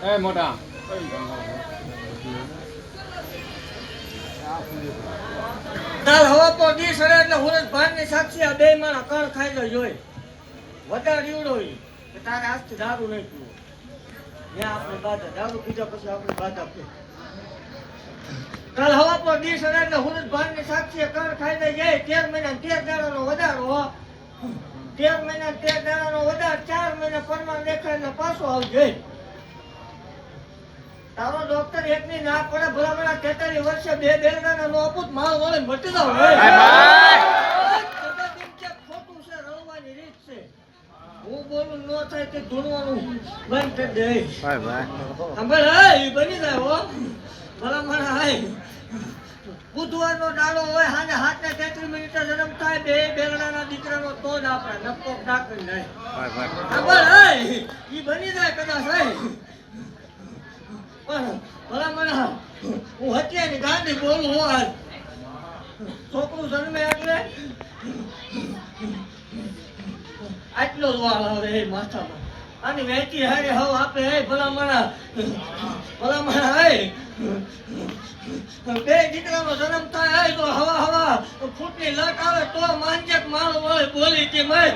એ મોટા તાલ હવા પર દી સડે એટલે હુરત ભારની સાક્ષી આ બે મારા કણ ખાઈ જાય જોઈ વધારે રીવડો કે તારે આજથી દારૂ નહીં પીવો ત્યાં આપણે બાધા દારૂ પીધા પછી આપણે બાધા પીએ કાલ હવા પર દી સડે એટલે હુરત ભારની સાક્ષી કણ ખાઈ જાય 13 મહિના 13 દાડાનો વધારો હો 13 મહિના 13 દાડાનો વધાર 4 મહિના પરમાન દેખાય એટલે પાછો આવી જાય તારો ડોક્ટર એકની ના પડે ભલામણા 43 વર્ષે બે બેરડાના નો અપૂત માળ વળે મટી જાવ ખોટું છે રળવાની રીત છે હું બોલું ન થાય કે ધૂણવાનું બંધ કરી દે સાંભળ એ બની જાય હો ભલામણા હાય બુધવારનો દાડો હોય સાંજે 7:33 જન્મ થાય બે બેરડાના દીકરાનો તો જ આપણે નક્કો ડાકરી નહીં સાંભળ એ બની જાય કદાચ ભલા હું હત્યાની ગાંધી બોલું હોય છોકરું જન્મે એટલે આટલો જ વાળ આવે એ માથામાં આની વહેતી હારે હવ આપે હે ભલામણા બે દીકરાનો જન્મ થાય હે તો હવા ફૂટની લટ આવે તો માંજક માળ વળે બોલી કે મેં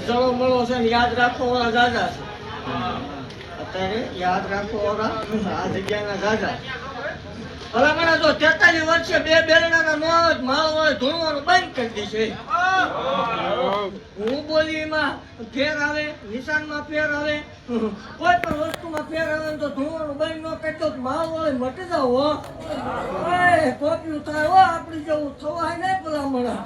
જળો મળો છે યાદ રાખો વાળા દાદા છે અત્યારે યાદ રાખો વાળા આ જગ્યાના દાદા ભલામણા જો 43 વર્ષે બે બેરડાના નો માળ વળે ધૂણવાનું બંધ કરી દેશે હું બોલી એમાં ફેર આવે નિશાનમાં ફેર આવે કોઈ પણ વસ્તુમાં ફેર આવે તો ધૂણવાનું બંધ ન કરતો માળ વળે મટી જાવ હો કોપ્યું થાય હો આપણી જેવું થવાય નહીં ભલામણા